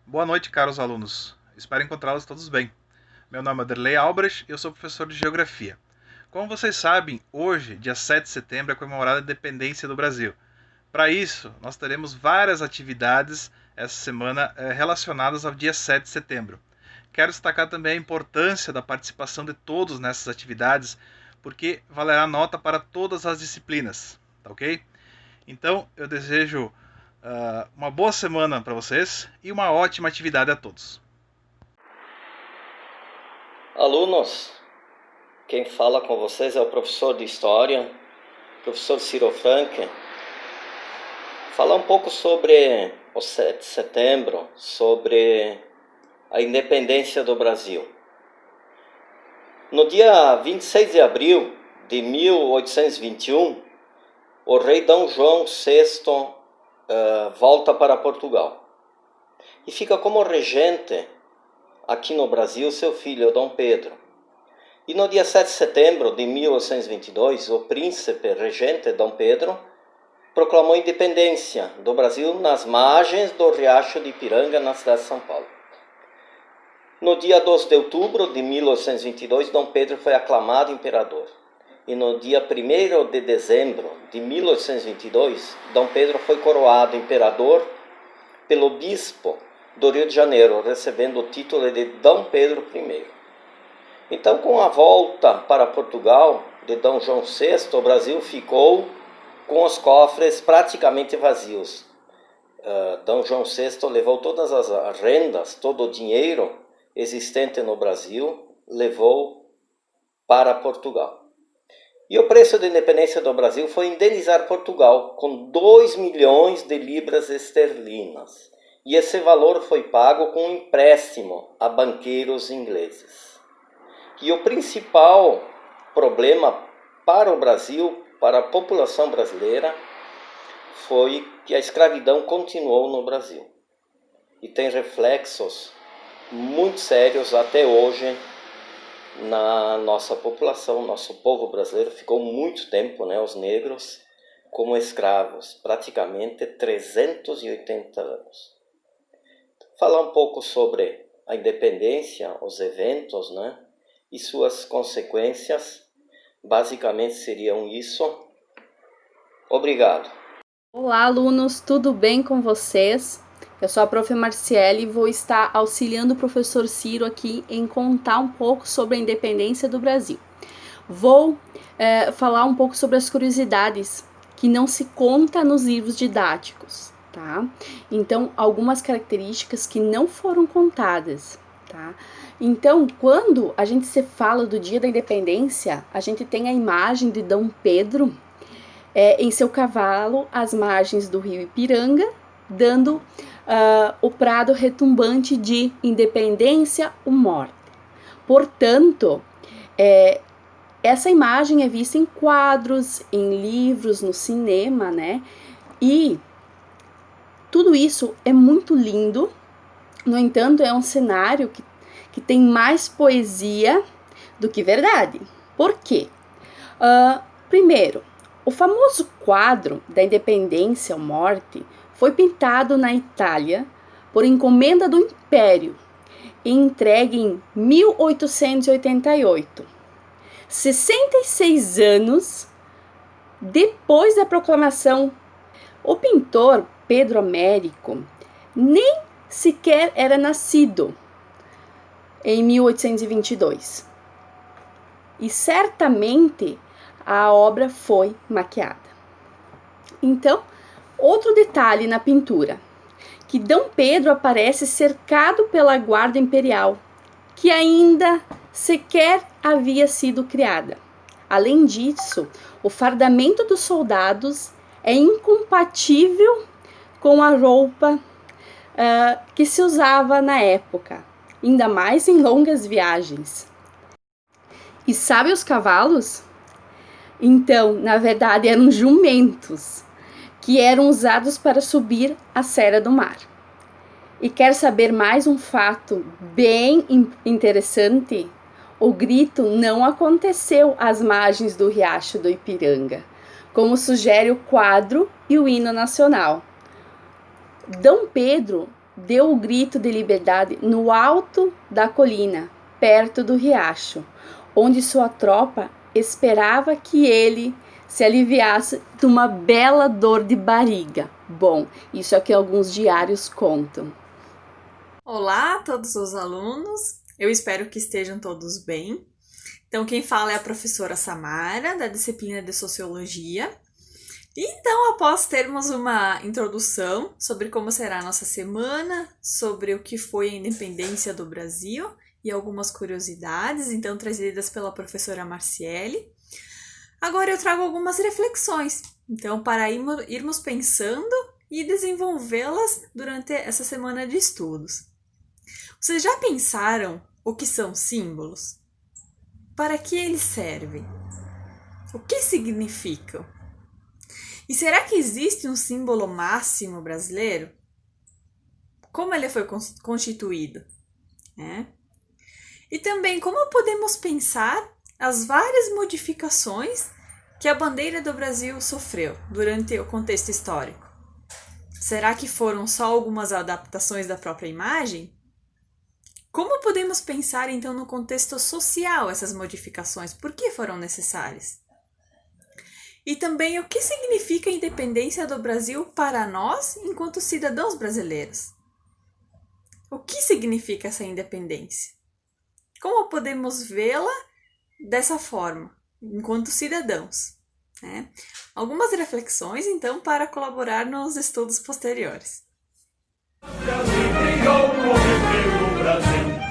Boa noite, caros alunos. Espero encontrá-los todos bem. Meu nome é Derlei Albrecht e eu sou professor de Geografia. Como vocês sabem, hoje, dia 7 de setembro, é comemorada a independência do Brasil. Para isso, nós teremos várias atividades essa semana relacionadas ao dia 7 de setembro. Quero destacar também a importância da participação de todos nessas atividades, porque valerá nota para todas as disciplinas, tá ok? Então, eu desejo uma boa semana para vocês e uma ótima atividade a todos. Alunos, quem fala com vocês é o professor de História, professor Ciro Franken. Falar um pouco sobre o 7 de setembro, sobre a independência do Brasil. No dia 26 de abril de 1821, o rei Dom João VI volta para Portugal e fica como regente aqui no Brasil seu filho Dom Pedro. E no dia 7 de setembro de 1822, o príncipe regente Dom Pedro proclamou a independência do Brasil nas margens do Riacho de Ipiranga, na cidade de São Paulo. No dia 12 de outubro de 1822, Dom Pedro foi aclamado imperador. E no dia 1º de dezembro de 1822, Dom Pedro foi coroado imperador pelo bispo do Rio de Janeiro, recebendo o título de Dom Pedro I. Então, com a volta para Portugal de Dom João VI, o Brasil ficou com os cofres praticamente vazios. Dom João VI levou todas as rendas, todo o dinheiro existente no Brasil, levou para Portugal. E o preço da independência do Brasil foi indenizar Portugal com 2 milhões de libras esterlinas. E esse valor foi pago com um empréstimo a banqueiros ingleses. E o principal problema para o Brasil, para a população brasileira, foi que a escravidão continuou no Brasil. E tem reflexos muito sérios até hoje na nossa população. Nosso povo brasileiro ficou muito tempo, os negros, como escravos, praticamente 380 anos. Falar um pouco sobre a independência, os eventos, e suas consequências, basicamente seriam isso. Obrigado. Olá, alunos, tudo bem com vocês? Eu sou a Prof. Marciele e vou estar auxiliando o professor Ciro aqui em contar um pouco sobre a independência do Brasil. Vou falar um pouco sobre as curiosidades que não se conta nos livros didáticos, tá? Então, algumas características que não foram contadas, tá? Então, quando a gente se fala do Dia da Independência, a gente tem a imagem de Dom Pedro em seu cavalo às margens do rio Ipiranga, dando o brado retumbante de independência ou morte. Portanto, essa imagem é vista em quadros, em livros, no cinema, E tudo isso é muito lindo. No entanto, é um cenário que tem mais poesia do que verdade. Por quê? Primeiro, o famoso quadro da Independência ou Morte foi pintado na Itália por encomenda do Império e entregue em 1888, 66 anos depois da proclamação. O pintor Pedro Américo nem sequer era nascido em 1822 e certamente a obra foi maquiada. Então, outro detalhe na pintura, que Dom Pedro aparece cercado pela guarda imperial, que ainda sequer havia sido criada. Além disso, o fardamento dos soldados é incompatível com a roupa que se usava na época, ainda mais em longas viagens. E sabe os cavalos? Então, na verdade, eram jumentos, que eram usados para subir a Serra do Mar. E quer saber mais um fato bem interessante? O grito não aconteceu às margens do Riacho do Ipiranga, como sugere o quadro e o hino nacional. Dom Pedro deu o grito de liberdade no alto da colina, perto do riacho, onde sua tropa esperava que ele se aliviasse de uma bela dor de barriga. Bom, isso é o que alguns diários contam. Olá a todos os alunos, eu espero que estejam todos bem. Então, quem fala é a professora Samara, da disciplina de Sociologia. Então, após termos uma introdução sobre como será a nossa semana, sobre o que foi a independência do Brasil e algumas curiosidades, então trazidas pela professora Marciele, agora eu trago algumas reflexões, então para irmos pensando e desenvolvê-las durante essa semana de estudos. Vocês já pensaram o que são símbolos? Para que eles servem? O que significam? E será que existe um símbolo máximo brasileiro? Como ele foi constituído? E também como podemos pensar as várias modificações que a bandeira do Brasil sofreu durante o contexto histórico? Será que foram só algumas adaptações da própria imagem? Como podemos pensar então no contexto social essas modificações? Por que foram necessárias? E também o que significa a independência do Brasil para nós enquanto cidadãos brasileiros? O que significa essa independência? Como podemos vê-la dessa forma, enquanto cidadãos? Algumas reflexões, então, para colaborar nos estudos posteriores. Brasil,